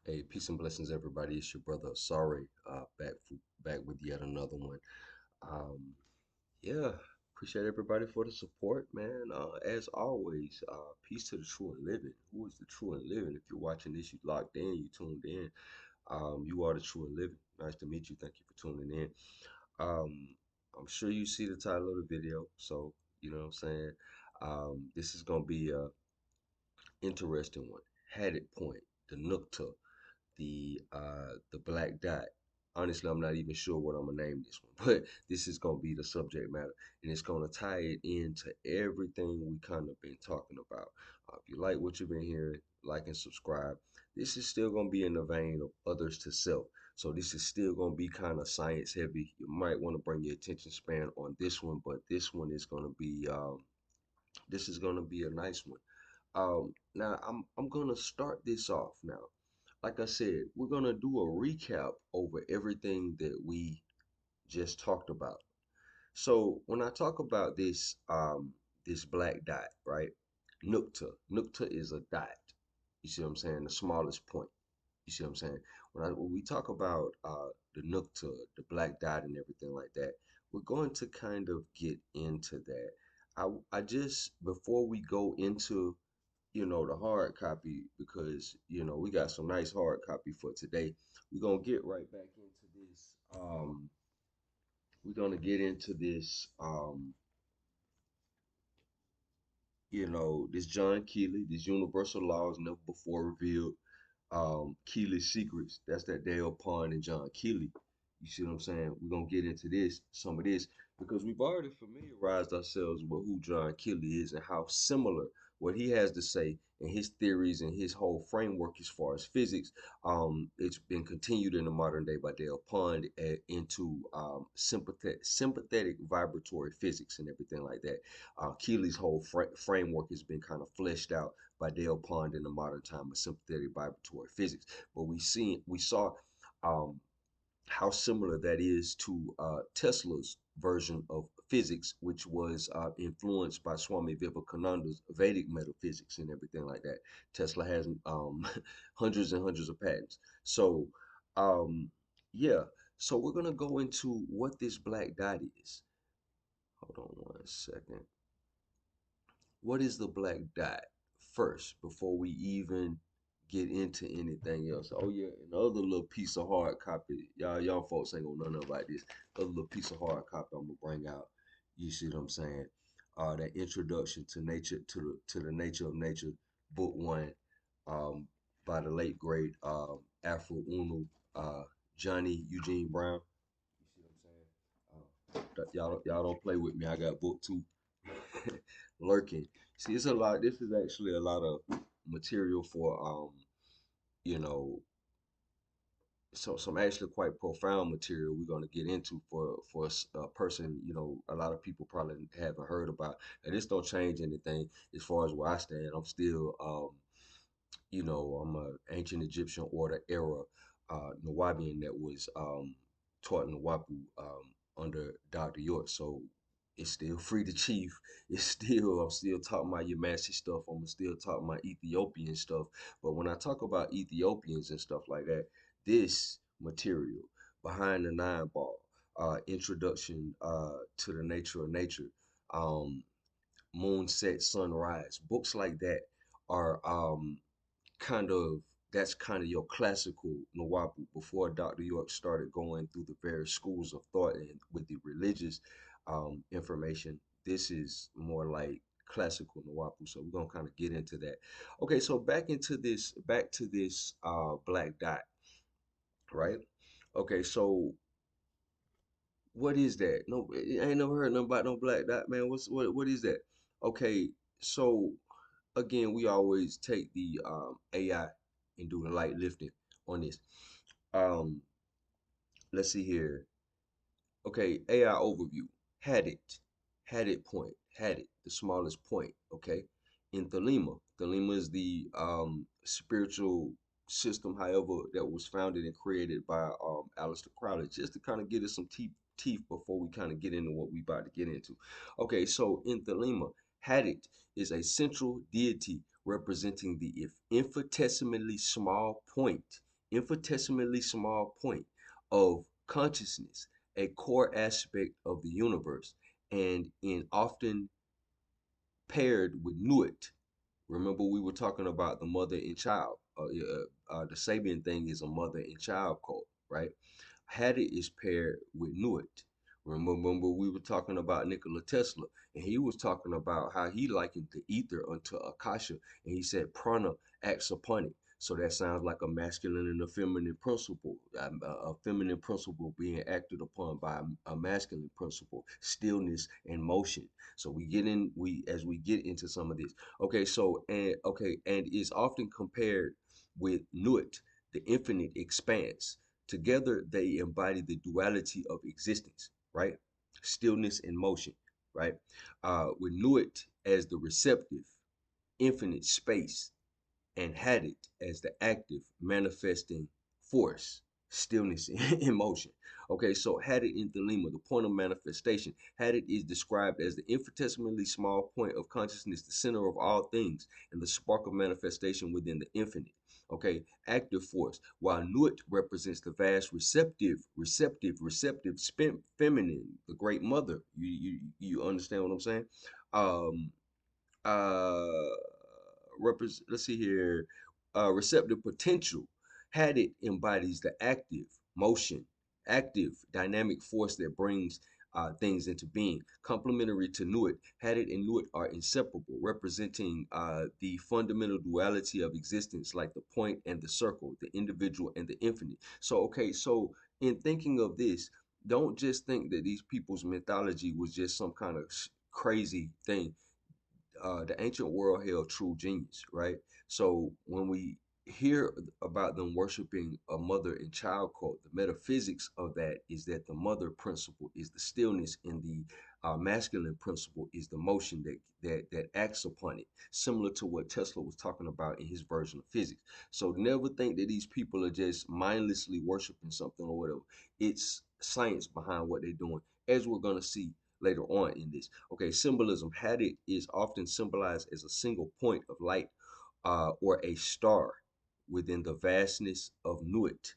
Hey, peace and blessings, everybody. It's your brother. Sorry, back with yet another one. Um, yeah, appreciate everybody for the support, man. As always, peace to the true and living. Who is the true and living? If you're watching this, you locked in, you tuned in. You are the true and living. Nice to meet you. Thank you for tuning in. Um, I'm sure you see the title of the video, so you know what I'm saying. This is gonna be a interesting one. Hadit point, the Nuqta, the black dot. Honestly, I'm not even sure what I'm gonna name this one, but this is gonna be the subject matter, and it's gonna tie it into everything we kind of been talking about. If you like what you've been hearing, like and subscribe. This is still gonna be in the vein of others to self. So this is still gonna be kind of science heavy. You might want to bring your attention span on this one, but this one is gonna be this is gonna be a nice one. Now I'm gonna start this off now. Like I said, we're gonna do a recap over everything that we just talked about. So when I talk about this black dot, right? Nuqta is a dot. You see what I'm saying? The smallest point. You see what I'm saying? When we talk about the Nuqta, the black dot, and everything like that, we're going to kind of get into that. I just before we go into the hard copy because we got some nice hard copy for today. We're gonna get right back into this. We're gonna get into this. This John Keely, this universal laws never before revealed. Keely's secrets. That's that Dale Pond and John Keely. You see what I'm saying? We're gonna get into some of this, because we've already familiarized ourselves with who John Keely is and how similar what he has to say and his theories and his whole framework as far as physics. It's been continued in the modern day by Dale Pond into sympathetic vibratory physics and everything like that. Keely's whole framework has been kind of fleshed out by Dale Pond in the modern time of sympathetic vibratory physics. But we saw um, how similar that is to Tesla's version of physics, which was influenced by Swami Vivekananda's Vedic metaphysics and everything like that. Tesla has hundreds and hundreds of patents. So, um, yeah. So we're gonna go into what this black dot is. Hold on one second. What is the black dot first before we even get into anything else? Oh yeah, another little piece of hard copy. Y'all folks ain't gonna know about this. Another little piece of hard copy I'm gonna bring out. You see what I'm saying? That introduction to nature, to the nature of nature, book one, um, by the late great Afroo Oonoo, Johnny Eugene Brown. You see what I'm saying? Y'all don't play with me. I got book two lurking. See, it's a lot. This is actually a lot of material for you know, some actually quite profound material we're going to get into for a person, a lot of people probably haven't heard about. And this don't change anything as far as where I stand. I'm still I'm a ancient Egyptian order era Nawabian that was taught in Nawapu under Dr. York. So it's still free to chief. I'm still talking about Yamasi stuff. I'm still talking about Ethiopian stuff. But when I talk about Ethiopians and stuff like that, this material behind the nine ball, introduction to the nature of nature, um, moon set, sunrise, books like that are kind of that's kind of your classical Nawapu before Dr. York started going through the various schools of thought and with the religious information. This is more like classical Nawapu. So we're gonna kind of get into that. Okay, so back to this black dot, right? Okay, so what is that? No, I ain't never heard nothing about no black dot, man. What is that? Okay, so again, we always take the AI and do the light lifting on this. Um, let's see here. Okay, AI overview. Had it, had it, the smallest point. Okay, in Thelema. Thelema is the spiritual system, however, that was founded and created by Aleister Crowley, just to kind of get us some teeth before we kind of get into what we about to get into. Okay, so in Thelema, Hadit is a central deity representing the infinitesimally small point infinitesimally small point of consciousness, a core aspect of the universe, and in often paired with Nuit. Remember, we were talking about the mother and child. The Sabian thing is a mother and child cult, right? Hadit is paired with Nuit. Remember, we were talking about Nikola Tesla, and he was talking about how he likened the ether unto Akasha, and he said Prana acts upon it. So that sounds like a masculine and a feminine principle, a feminine principle being acted upon by a masculine principle, stillness and motion. So we as we get into some of this. And is often compared with Nuit, the infinite expanse. Together, they embody the duality of existence, right? Stillness and motion, right? We knew it as the receptive, infinite space, and had it as the active, manifesting force, stillness, and motion. Okay, so had it in Thelema, the point of manifestation. Had it is described as the infinitesimally small point of consciousness, the center of all things, and the spark of manifestation within the infinite. Okay, active force, while Nut represents the vast receptive feminine, the great mother. You understand what I'm saying? Um, uh let's see here, receptive potential. Had it embodies the active motion, active dynamic force that brings things into being. Complementary to Nuit, had it and Nuit are inseparable, representing the fundamental duality of existence, like the point and the circle, the individual and the infinite. So in thinking of this, don't just think that these people's mythology was just some kind of crazy thing. The ancient world held true genius, right? So when we hear about them worshiping a mother and child cult, the metaphysics of that is that the mother principle is the stillness, and the masculine principle is the motion that acts upon it, similar to what Tesla was talking about in his version of physics. So never think that these people are just mindlessly worshiping something or whatever. It's science behind what they're doing, as we're gonna see later on in this. Okay, symbolism. Hadit is often symbolized as a single point of light or a star within the vastness of Nuit.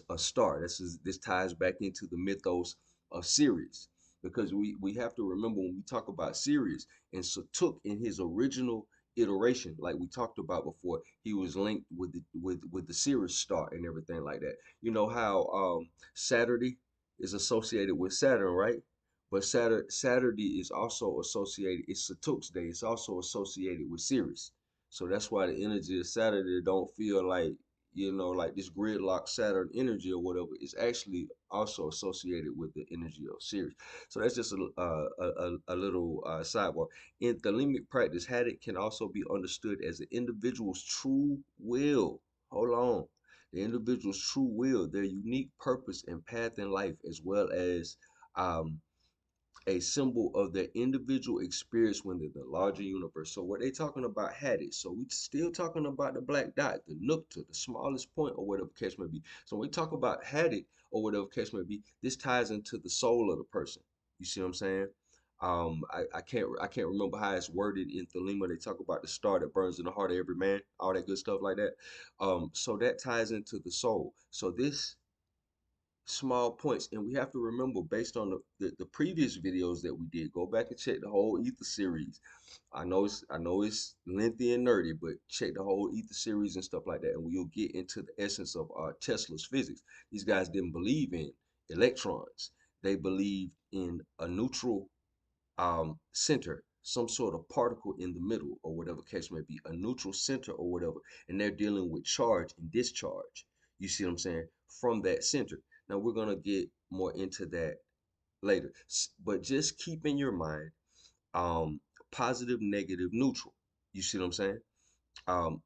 A star. This ties back into the mythos of Sirius, because we have to remember when we talk about Sirius and Satuk in his original iteration, like we talked about before, he was linked with the Sirius star and everything like that. You know how Saturday is associated with Saturn, right? But Saturday is also associated, it's Satuk's day, it's also associated with Sirius. So that's why the energy of Saturday don't feel like, like this gridlock Saturn energy or whatever. It's actually also associated with the energy of Sirius. So that's just a little sidebar. In Thelemic practice, Hadit can also be understood as the individual's true will. Hold on. The individual's true will, their unique purpose and path in life, as well as um, a symbol of their individual experience within the larger universe. So what they talking about had it. So we still talking about the black dot, the Nuqta, the smallest point or whatever case may be. So when we talk about had it or whatever case may be, this ties into the soul of the person. You see what I'm saying? I can't remember how it's worded in Thelema. They talk about the star that burns in the heart of every man, all that good stuff like that. So that ties into the soul. So this small points, and we have to remember, based on the previous videos that we did, go back and check the whole Ether series. I know it's lengthy and nerdy, but check the whole Ether series and stuff like that, and we'll get into the essence of Tesla's physics. These guys didn't believe in electrons. They believed in a neutral center, some sort of particle in the middle, or whatever case may be, a neutral center or whatever, and they're dealing with charge and discharge. You see what I'm saying? From that center. Now we're gonna get more into that later, but just keep in your mind um, positive, negative, neutral. You see what I'm saying? Um,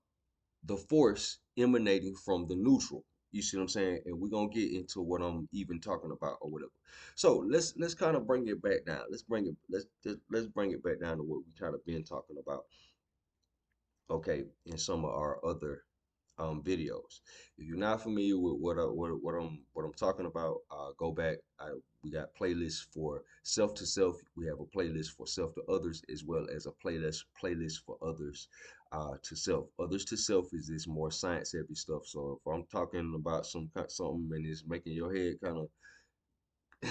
the force emanating from the neutral. You see what I'm saying? And we're gonna get into what I'm even talking about or whatever. So let's kind of bring it back down. Let's bring it back down to what we kind of been talking about. Okay, in some of our other videos. If you're not familiar with what I'm talking about, go back. We got playlists for self to self. We have a playlist for self to others, as well as a playlist for others to self. Others to self is this more science heavy stuff. So if I'm talking about something and it's making your head kind of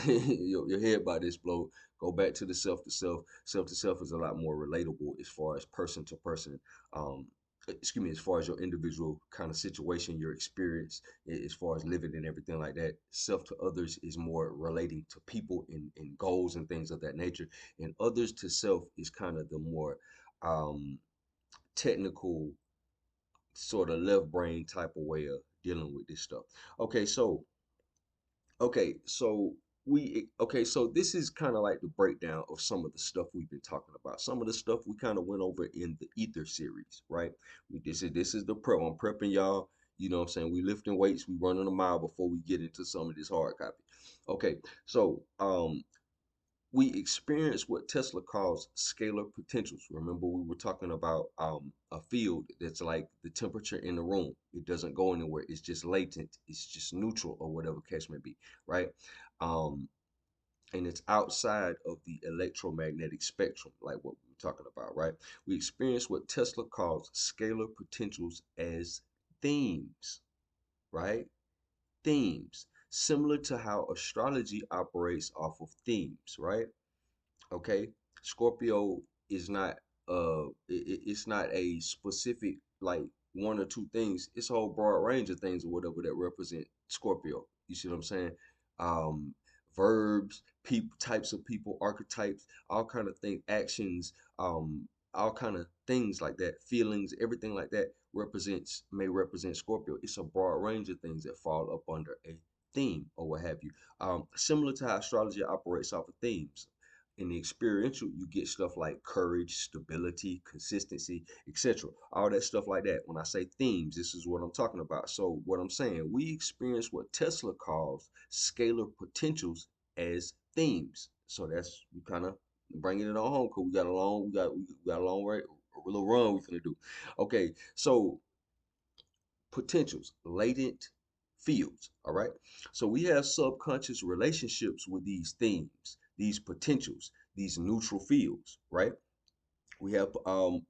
your head about to explode, go back to the self to self. Self to self is a lot more relatable as far as person to person. Um, excuse me, as far as your individual kind of situation, your experience, as far as living and everything like that. Self to others is more relating to people and goals and things of that nature. And others to self is kind of the more um, technical, sort of left brain type of way of dealing with this stuff. Okay, so Okay, so so this is kind of like the breakdown of some of the stuff we've been talking about. Some of the stuff we kind of went over in the Ether series, right? This is the prep. I'm prepping y'all. You know what I'm saying? We lifting weights, we running a mile before we get into some of this hard copy. Okay, so we experience what Tesla calls scalar potentials. Remember, we were talking about a field that's like the temperature in the room. It doesn't go anywhere. It's just latent. It's just neutral or whatever case may be, right? Um, and it's outside of the electromagnetic spectrum, like what we were talking about, right? We experience what Tesla calls scalar potentials as themes, right? Themes, similar to how astrology operates off of themes, right? Okay, Scorpio is not it's not a specific like one or two things. It's a whole broad range of things or whatever that represent Scorpio. You see what I'm saying? um Verbs, people, types of people, archetypes, all kind of things, actions, all kind of things like that, feelings, everything like that may represent Scorpio. It's a broad range of things that fall up under a theme or what have you. Similar to how astrology operates off of themes. In the experiential, you get stuff like courage, stability, consistency, etc. All that stuff like that. When I say themes, this is what I'm talking about. So, what I'm saying, we experience what Tesla calls scalar potentials as themes. So that's we kind of bringing it on home because we got a long way, a little run we're gonna do. Okay, so potentials, latent fields. All right. So we have subconscious relationships with these themes, these potentials, these neutral fields, right? We have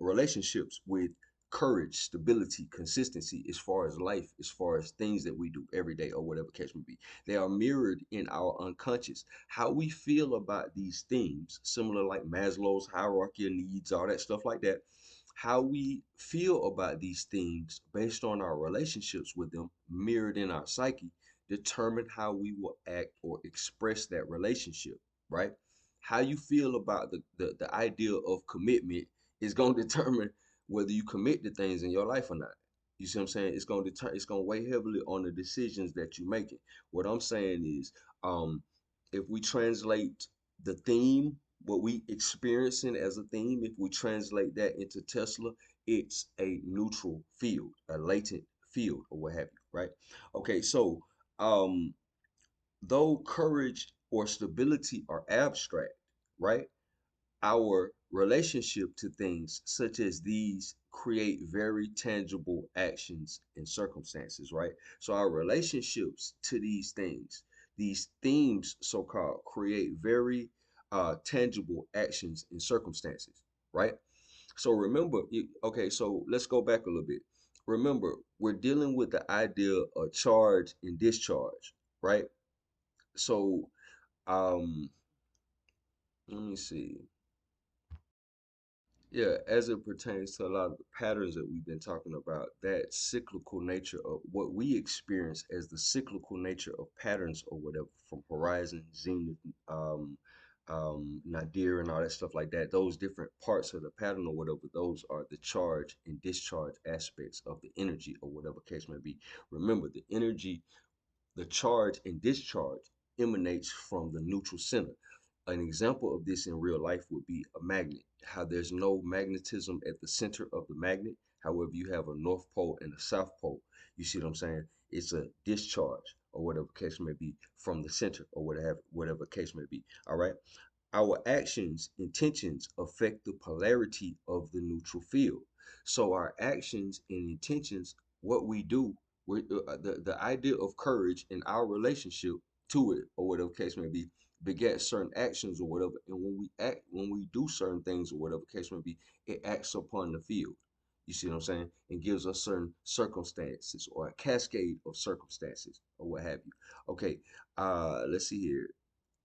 relationships with courage, stability, consistency as far as life, as far as things that we do every day or whatever case may be. They are mirrored in our unconscious. How we feel about these themes, similar like Maslow's hierarchy of needs, all that stuff like that. How we feel about these things based on our relationships with them, mirrored in our psyche, determine how we will act or express that relationship, right? How you feel about the idea of commitment is going to determine whether you commit to things in your life or not. You see what I'm saying? It's going to weigh heavily on the decisions that you're making. What I'm saying is, if we translate the theme, what we experiencing as a theme, if we translate that into Tesla, it's a neutral field, a latent field, or what have you, right? Okay, so um, though courage or stability are abstract, right? Our relationship to things such as these create very tangible actions and circumstances, right? So our relationships to these things, these themes, so called, create very tangible actions and circumstances, right? So remember, okay, so let's go back a little bit. Remember, we're dealing with the idea of charge and discharge, right? So, um, let me see. Yeah, as it pertains to a lot of the patterns that we've been talking about, that cyclical nature of what we experience as the cyclical nature of patterns or whatever from horizon, zenith, nadir, and all that stuff like that, those different parts of the pattern or whatever, those are the charge and discharge aspects of the energy or whatever case may be. Remember, the charge and discharge emanates from the neutral center. An example of this in real life would be a magnet, how there's no magnetism at the center of the magnet. However, you have a north pole and a south pole. You see what I'm saying? It's a discharge or whatever case may be from the center or whatever case may be. All right. Our actions, intentions affect the polarity of the neutral field. So our actions and intentions, what we do, the idea of courage in our relationship to it, or whatever case may be, begets certain actions or whatever. And when we do certain things or whatever case may be, it acts upon the field. You see what I'm saying? And gives us certain circumstances or a cascade of circumstances or what have you. Okay, let's see here.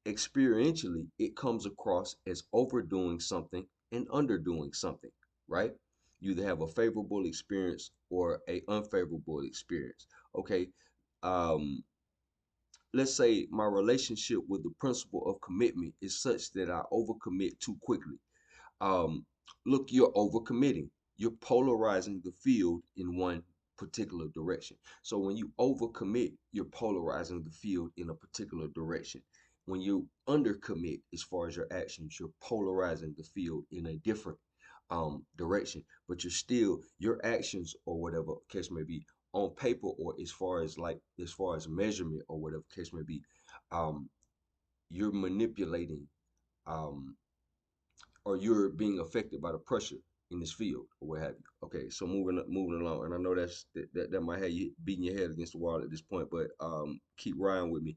Experientially, it comes across as overdoing something and underdoing something, right? You either have a favorable experience or a unfavorable experience. Okay. Um, let's say my relationship with the principle of commitment is such that I overcommit too quickly. um, Look, you're overcommitting. You're polarizing the field in one particular direction. So when you overcommit, you're polarizing the field in a particular direction. When you undercommit, as far as your actions, you're polarizing the field in a different direction. But you're still your actions or whatever case may be on paper or as far as measurement or whatever case may be, um, you're manipulating um, or you're being affected by the pressure in this field or what have you. Okay, so moving along, and I know that might have you beating your head against the wall at this point, but keep riding with me.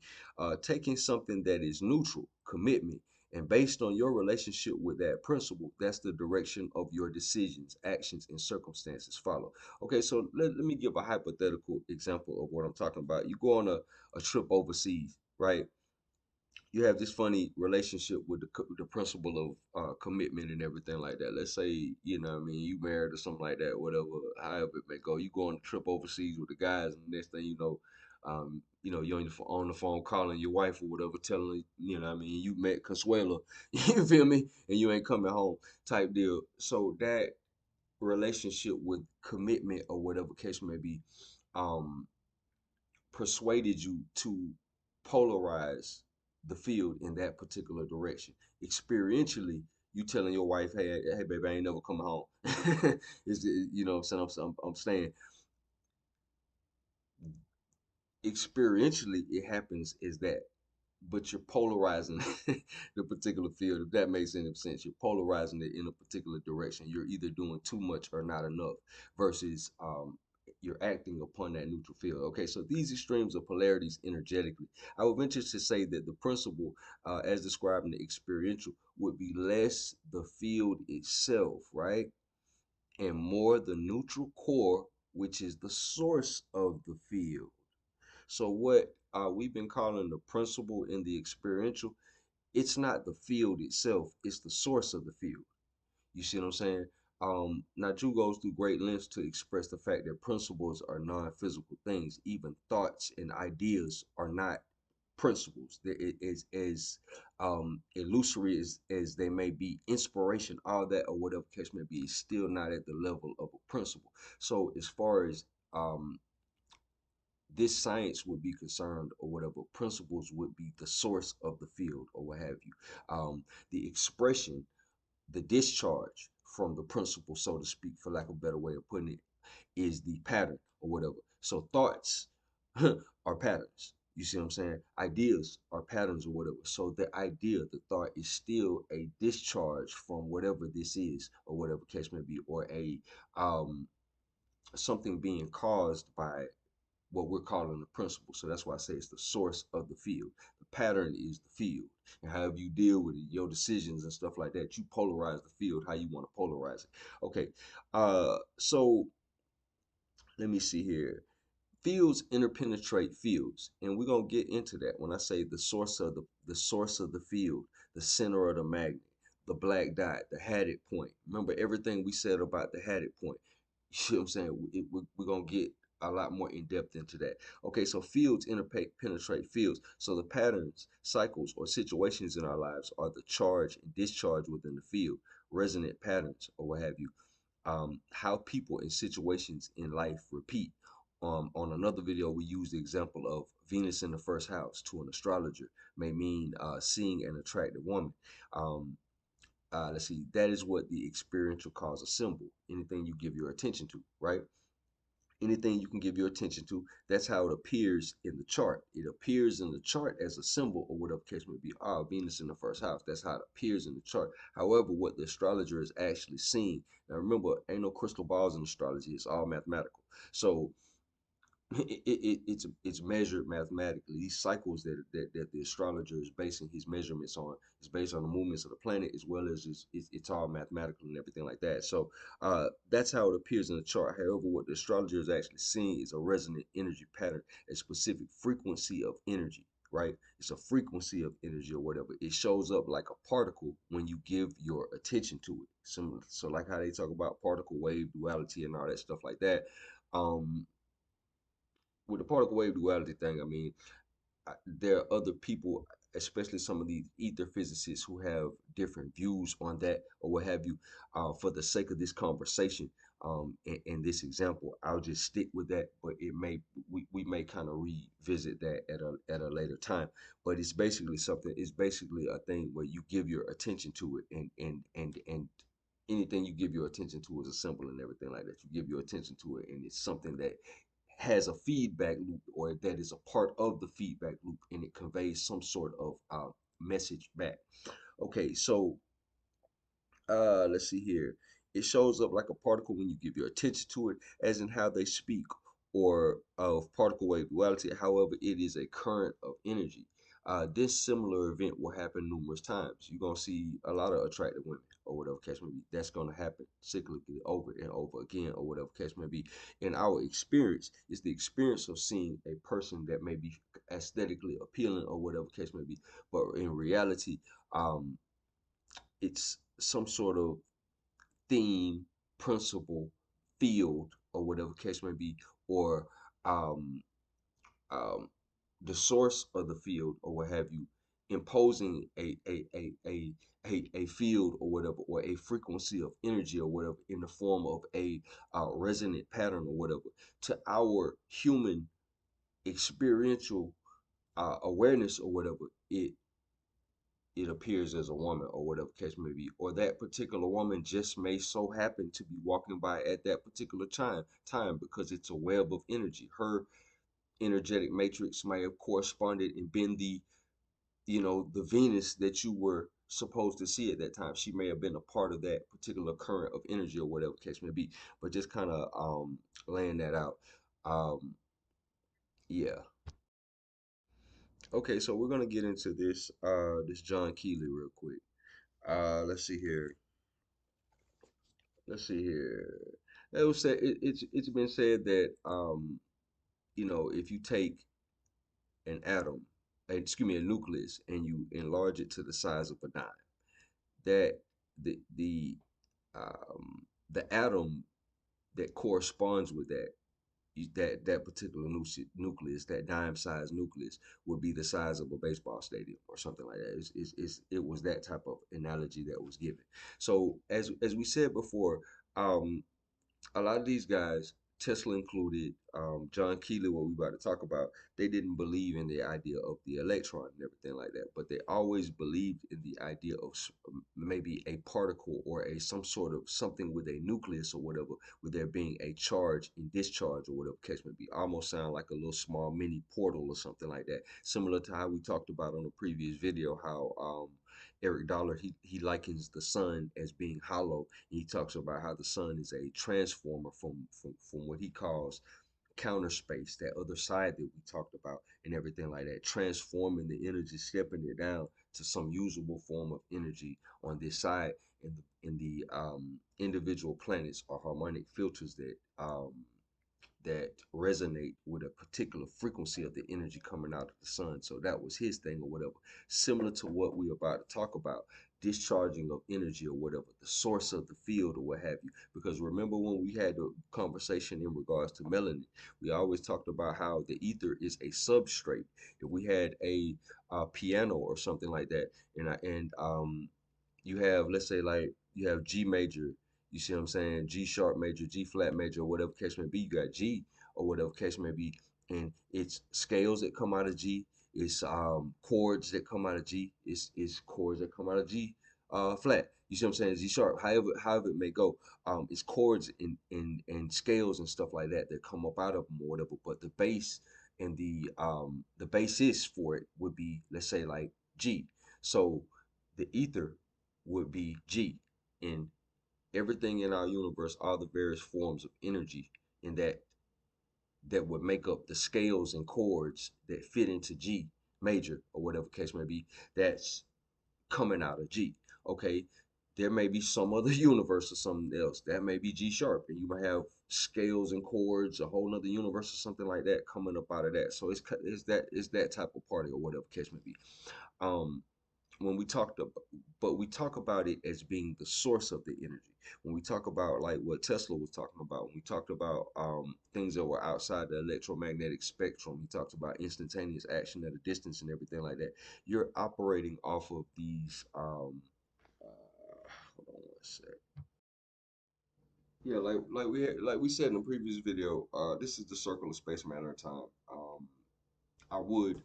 Taking something that is neutral, commitment, and based on your relationship with that principle, that's the direction of your decisions, actions, and circumstances follow. Okay, so let me give a hypothetical example of what I'm talking about. You go on a trip overseas, right? You have this funny relationship with the principle of commitment and everything like that. Let's say, you know what I mean, you married or something like that, whatever, however it may go. You go on a trip overseas with the guys, and the next thing you're on the phone calling your wife or whatever, telling her, you know what I mean, you met Consuela, you feel me, and you ain't coming home type deal. So that relationship with commitment or whatever case may be, um, persuaded you to polarize the field in that particular direction. Experientially, you telling your wife, hey, baby, I ain't never coming home. You know what I'm saying? I'm saying experientially, it happens is that, but you're polarizing the particular field. If that makes any sense, you're polarizing it in a particular direction. You're either doing too much or not enough, versus you're acting upon that neutral field. Okay, so these extremes of polarities energetically, I would venture to say that the principle, as described in the experiential, would be less the field itself, right, and more the neutral core, which is the source of the field. So what we've been calling the principle in the experiential, it's not the field itself, it's the source of the field. You see what I'm saying? Now, Drew goes through great lengths to express the fact that principles are non-physical things. Even thoughts and ideas are not principles. It is as illusory as they may be, inspiration, all that, or whatever case may be, is still not at the level of a principle. So, as far as this science would be concerned or whatever, principles would be the source of the field or what have you. The expression, the discharge from the principle, so to speak, for lack of a better way of putting it, is the pattern or whatever. So thoughts are patterns. You see what I'm saying? Ideas are patterns or whatever. So the idea, the thought is still a discharge from whatever this is or whatever case may be, or a something being caused by what we're calling the principle. So that's why I say it's the source of the field. The pattern is the field. And however you deal with it, your decisions and stuff like that, you polarize the field how you want to polarize it. Okay. So let me see here. Fields interpenetrate fields, and we're gonna get into that when I say the source of the field, the center of the magnet, the black dot, the Hadit point. Remember everything we said about the Hadit point. You see what I'm saying? We're gonna get a lot more in depth into that. Okay, so fields interpenetrate fields. So the patterns, cycles, or situations in our lives are the charge and discharge within the field, resonant patterns, or what have you. How people and situations in life repeat. On another video, we use the example of Venus in the first house to an astrologer may mean seeing an attractive woman. Um, let's see, that is what the experiential calls a symbol. Anything you give your attention to, right? Anything you can give your attention to, that's how it appears in the chart. It appears in the chart as a symbol or whatever case may be. Ah, Venus in the first house. That's how it appears in the chart. However, what the astrologer is actually seeing. Now remember, ain't no crystal balls in astrology. It's all mathematical. So it's measured mathematically. These cycles that the astrologer is basing his measurements on is based on the movements of the planet, as well as it's all mathematical and everything like that. So that's how it appears in the chart. However, what the astrologer is actually seeing is a resonant energy pattern, a specific frequency of energy. Right? It's a frequency of energy or whatever. It shows up like a particle when you give your attention to it. So like how they talk about particle wave duality and all that stuff like that. Um, with the particle wave duality thing, I mean, there are other people, especially some of these ether physicists, who have different views on that or what have you. For the sake of this conversation, in this example, I'll just stick with that. But we may kind of revisit that at a later time. But it's basically something. It's basically a thing where you give your attention to it, and anything you give your attention to is a symbol and everything like that. You give your attention to it, and it's something that has a feedback loop or that is a part of the feedback loop, and it conveys some sort of message back. Okay, so let's see here. It shows up like a particle when you give your attention to it, as in how they speak, or of particle wave duality. However, it is a current of energy. This similar event will happen numerous times. You're gonna see a lot of attractive women, or whatever case may be. That's gonna happen cyclically over and over again, or whatever case may be. In our experience, it's the experience of seeing a person that may be aesthetically appealing, or whatever case may be. But in reality, um, it's some sort of theme, principle, field, or whatever case may be, or um, um, the source of the field, or what have you, imposing a field or whatever, or a frequency of energy or whatever, in the form of a resonant pattern or whatever, to our human experiential awareness or whatever. It appears as a woman or whatever case may be, or that particular woman just may so happen to be walking by at that particular time because it's a web of energy. Her energetic matrix may have corresponded and been the Venus that you were supposed to see at that time. She may have been a part of that particular current of energy or whatever case may be. But just kind of laying that out. Um, yeah. Okay, so we're gonna get into this John Keely real quick. Let's see here. Let's see here. It was said it's been said that if you take an atom, excuse me, a nucleus, and you enlarge it to the size of a dime, that the um the atom that corresponds with that particular nucleus, that dime-sized nucleus, would be the size of a baseball stadium or something like that. It was that type of analogy that was given. So as we said before, um, a lot of these guys, Tesla included, John Keely, what we about to talk about, they didn't believe in the idea of the electron and everything like that, but they always believed in the idea of maybe a particle or a some sort of something with a nucleus or whatever, with there being a charge and discharge or whatever case may be. Almost sound like a little small mini portal or something like that, similar to how we talked about on the previous video, how Eric Dollar, he likens the sun as being hollow. He talks about how the sun is a transformer from what he calls counter space, that other side that we talked about, and everything like that, transforming the energy, stepping it down to some usable form of energy on this side, and the individual planets are harmonic filters that resonate with a particular frequency of the energy coming out of the sun. So that was his thing or whatever. Similar to what we're about to talk about, discharging of energy or whatever, the source of the field or what have you. Because remember when we had the conversation in regards to melanin, we always talked about how the ether is a substrate. If we had a piano or something like that, and you have, let's say, like you have G major, you see what I'm saying, G sharp major, G flat major, or whatever case may be, you got G or whatever case may be, and it's scales that come out of G, it's chords that come out of G, it's chords that come out of G flat. You see what I'm saying? G sharp, however it may go. It's chords and scales and stuff like that that come up out of them or whatever. But the bass and the basis for it would be, let's say, like G. So the ether would be G, and everything in our universe, all the various forms of energy in that that would make up the scales and chords that fit into G major or whatever case may be, that's coming out of G. Okay, there may be some other universe or something else that may be G sharp, and you might have scales and chords, a whole nother universe or something like that coming up out of that. So it's that type of party or whatever case may be. Um, when we talked about, but we talk about it as being the source of the energy. When we talk about like what Tesla was talking about, when we talked about things that were outside the electromagnetic spectrum, he talked about instantaneous action at a distance and everything like that. You're operating off of these. Hold on one sec. Yeah, like we said in the previous video, this is the circle of space, matter, and time. I would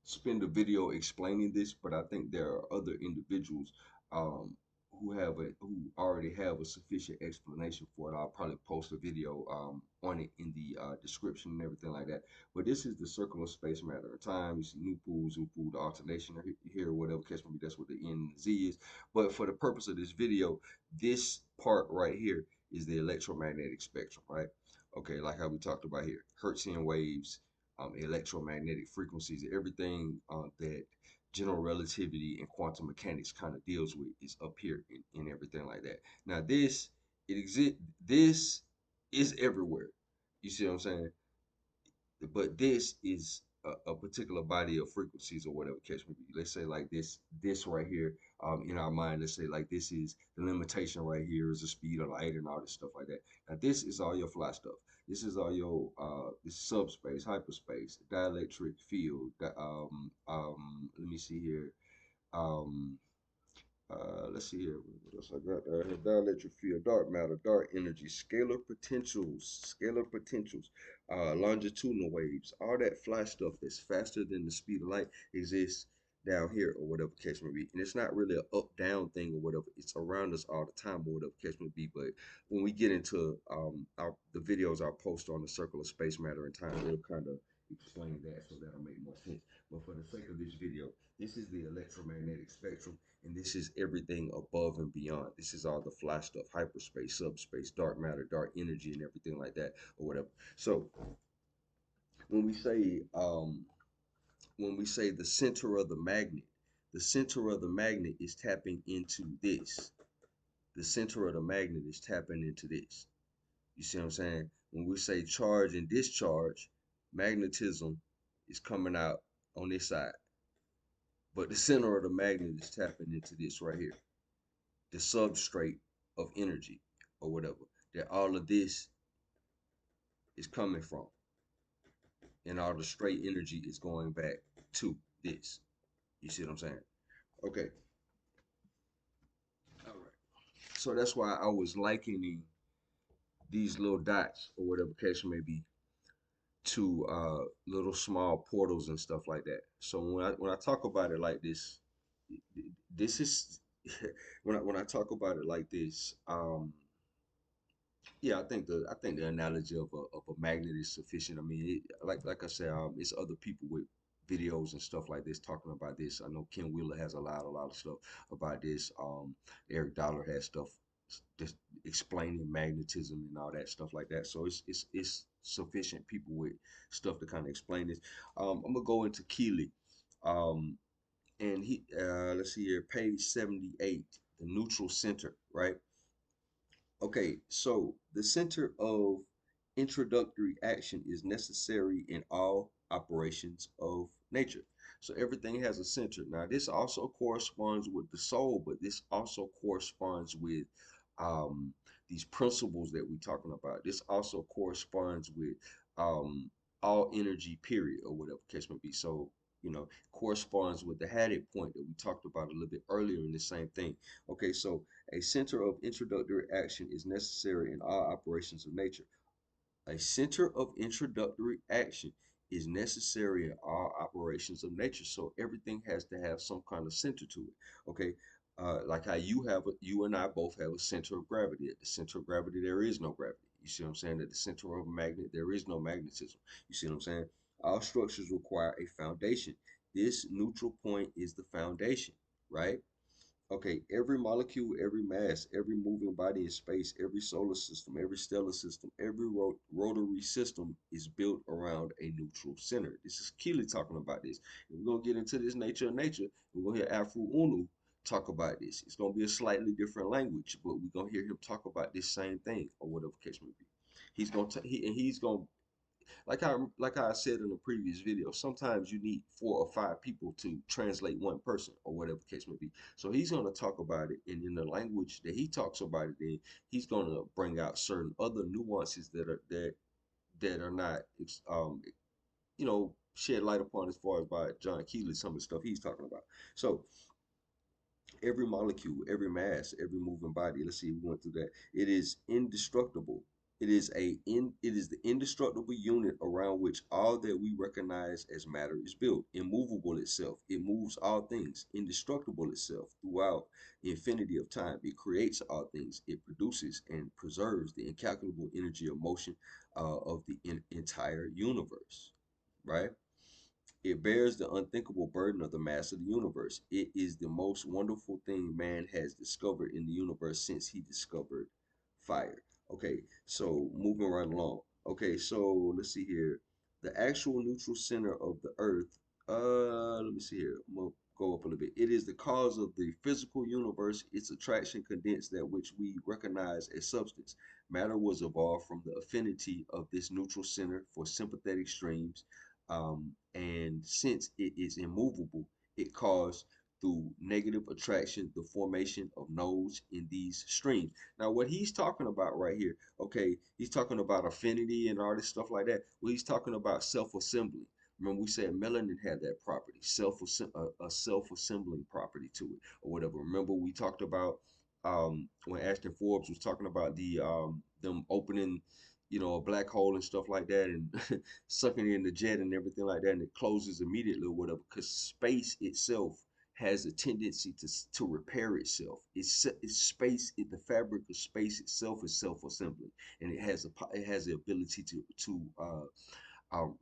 spend a video explaining this, but I think there are other individuals um, who already have a sufficient explanation for it. I'll probably post a video on it in the description and everything like that. But this is the circle of space, matter, and time. You see Nupu, Zupu, the alternation here, whatever catch me. That's what the N and the Z is. But for the purpose of this video, this part right here is the electromagnetic spectrum, right? Okay, like how we talked about here, Hertzian waves, electromagnetic frequencies, everything that general relativity and quantum mechanics kind of deals with is up here in everything like that. Now it exists. This is everywhere. You see what I'm saying? But this is a particular body of frequencies or whatever catch me. Let's say like this right here, in our mind, let's say like this is the limitation right here is the speed of light and all this stuff like that. Now this is all your fly stuff. This is all your this subspace, hyperspace, dielectric field. Let me see here. Um, let's see here. What else I got? Dielectric field, dark matter, dark energy, scalar potentials, longitudinal waves, all that fly stuff that's faster than the speed of light exists down here or whatever case may be. And it's not really an up-down thing or whatever. It's around us all the time or whatever case may be. But when we get into the videos I'll post on the circle of space, matter, and time, it'll kind of explain that so that'll make more sense. But for the sake of this video, this is the electromagnetic spectrum, and this is everything above and beyond. This is all the fly stuff, hyperspace, subspace, dark matter, dark energy, and everything like that, or whatever. So when we say the center of the center of the magnet is tapping into this. The center of the magnet is tapping into this. You see what I'm saying? When we say charge and discharge, magnetism is coming out on this side. But the center of the magnet is tapping into this right here, the substrate of energy or whatever, that all of this is coming from. And all the straight energy is going back to this. You see what I'm saying? Okay. All right. So that's why I was likening these little dots or whatever case may be to little small portals and stuff like that. So when I talk about it like this is when I talk about it like this, yeah, I think the analogy of a magnet is sufficient. I mean, like I said, it's other people with videos and stuff like this talking about this. I know Ken Wheeler has a lot of stuff about this. Eric Dollar has stuff just explaining magnetism and all that stuff like that. So it's sufficient people with stuff to kind of explain this. I'm gonna go into Keely. Um, and he let's see here, page 78, the neutral center, right? Okay, so the center of introductory action is necessary in all operations of nature. So everything has a center. Now, this also corresponds with the soul, but this also corresponds with um, these principles that we're talking about. This also corresponds with um, all energy, period, or whatever case may be. So, corresponds with the Hadit point that we talked about a little bit earlier in the same thing. Okay, so a center of introductory action is necessary in all operations of nature. A center of introductory action is necessary in all operations of nature. So everything has to have some kind of center to it. Okay. Like how you and I both have a center of gravity. At the center of gravity, there is no gravity. You see what I'm saying? At the center of a magnet, there is no magnetism. You see what I'm saying? All structures require a foundation. This neutral point is the foundation, right? Okay, every molecule, every mass, every moving body in space, every solar system, every stellar system, every rotary system is built around a neutral center. This is Keely talking about this. And we're gonna get into this nature of nature. We're gonna hear Afroo Oonoo talk about this. It's gonna be a slightly different language, but we're gonna hear him talk about this same thing or whatever case may be. He's gonna like I said in the previous video, sometimes you need 4 or 5 people to translate one person or whatever case may be. So he's going to talk about it, and in the language that he talks about it in, he's going to bring out certain other nuances that are not shed light upon as far as by John Keely, some of the stuff he's talking about. So every molecule, every mass, every moving body. Let's see, we went through that. It is indestructible. It is the indestructible unit around which all that we recognize as matter is built. Immovable itself. It moves all things. Indestructible itself throughout infinity of time. It creates all things. It produces and preserves the incalculable energy of motion of the entire universe. Right? It bears the unthinkable burden of the mass of the universe. It is the most wonderful thing man has discovered in the universe since he discovered fire. Okay, so moving right along. Okay, so let's see here. The actual neutral center of the earth. Let me see here. I'm gonna go up a little bit. It is the cause of the physical universe. Its attraction condensed that which we recognize as substance. Matter was evolved from the affinity of this neutral center for sympathetic streams, and since it is immovable, it caused through negative attraction the formation of nodes in these streams. Now, what he's talking about right here, okay, he's talking about affinity and all this stuff like that. Well, he's talking about self-assembly. Remember, we said melanin had that property, a self-assembling property to it, or whatever. Remember, we talked about when Ashton Forbes was talking about them opening, a black hole and stuff like that, and sucking in the jet and everything like that, and it closes immediately or whatever, because space itself has a tendency to repair itself. It's space. The fabric of space itself is self-assembling, and it has the ability to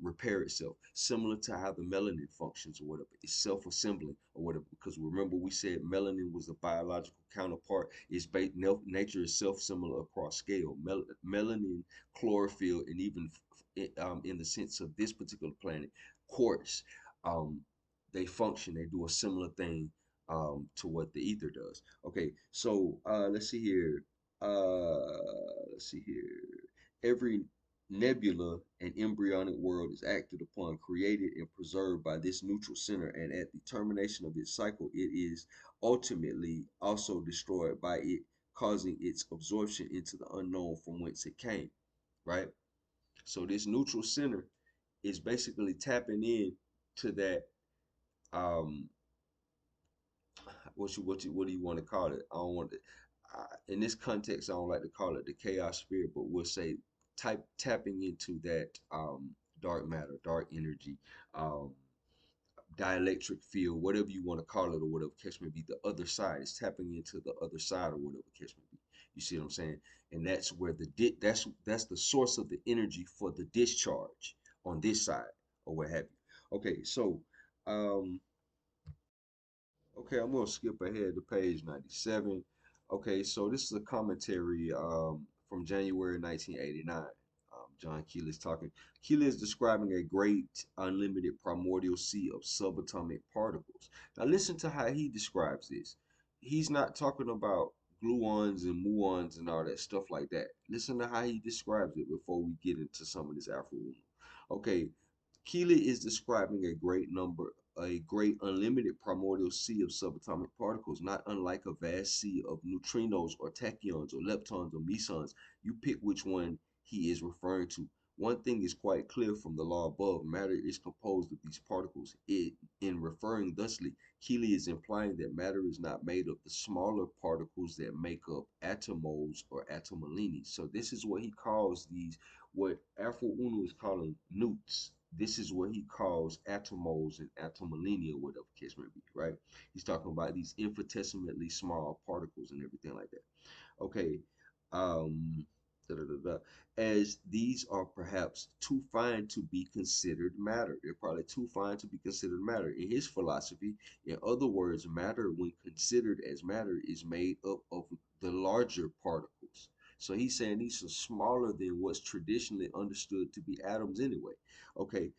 repair itself, similar to how the melanin functions or whatever. It's self-assembling or whatever. Because remember, we said melanin was a biological counterpart. Nature is self-similar across scale. Melanin, chlorophyll, and even in the sense of this particular planet, quartz. Um, they function. They do a similar thing to what the ether does. Okay, so let's see here. Every nebula and embryonic world is acted upon, created, and preserved by this neutral center, and at the termination of its cycle, it is ultimately also destroyed by it, causing its absorption into the unknown from whence it came. Right? So this neutral center is basically tapping in to that um what do you want to call it? I don't want to in this context I don't like to call it the chaos spirit, but we'll say tapping into that dark matter, dark energy, um dielectric field, whatever you want to call it or whatever case may be. The other side is tapping into the other side or whatever case may be. You see what I'm saying? And that's where that's the source of the energy for the discharge on this side or what have you. Okay, so um okay, I'm gonna skip ahead to page 97. Okay, so this is a commentary from January 1989. John Keely is talking. Keely is describing a great unlimited primordial sea of subatomic particles. Now listen to how he describes this. He's not talking about gluons and muons and all that stuff like that. Listen to how he describes it before we get into some of this Afro. Okay, Keely is describing a great unlimited primordial sea of subatomic particles, not unlike a vast sea of neutrinos or tachyons or leptons or mesons. You pick which one he is referring to. One thing is quite clear from the law above: matter is composed of these particles. In referring thusly, Keely is implying that matter is not made of the smaller particles that make up atomos or atomolini. So this is what he calls these, what Afroo Oonoo is calling Noots. This is what he calls atomos and atomolini or whatever case may be, right? He's talking about these infinitesimally small particles and everything like that. Okay. Um, da, da, da, da, as these are perhaps too fine to be considered matter. They're probably too fine to be considered matter. In his philosophy, in other words, matter, when considered as matter, is made up of the larger particles. So he's saying these are smaller than what's traditionally understood to be atoms anyway. Okay,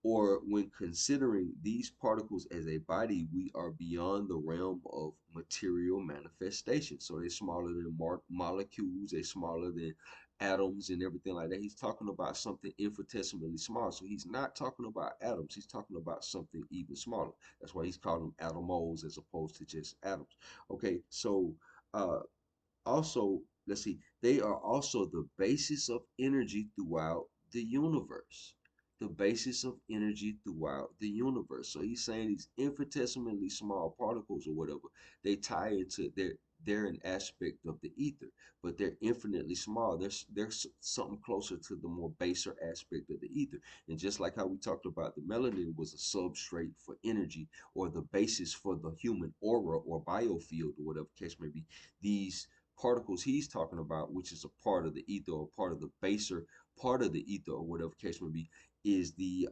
or when considering these particles as a body, we are beyond the realm of material manifestation. So they're smaller than molecules, they're smaller than atoms and everything like that. He's talking about something infinitesimally small. So he's not talking about atoms, he's talking about something even smaller. That's why he's calling them atomos as opposed to just atoms. Okay, so uh, also, let's see, they are also the basis of energy throughout the universe. The basis of energy throughout the universe. So he's saying these infinitesimally small particles or whatever, they tie into they're an aspect of the ether, but they're infinitely small. There's something closer to the more baser aspect of the ether. And just like how we talked about the melanin was a substrate for energy or the basis for the human aura or biofield or whatever case may be, these particles he's talking about, which is a part of the ether or part of the baser part of the ether or whatever case may be, is the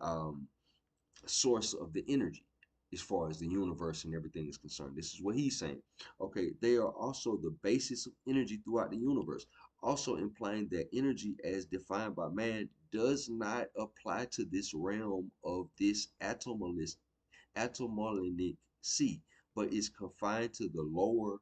source of the energy as far as the universe and everything is concerned. This is what he's saying. Okay, they are also the basis of energy throughout the universe, also implying that energy as defined by man does not apply to this realm of this atomolinic sea, but is confined to the lower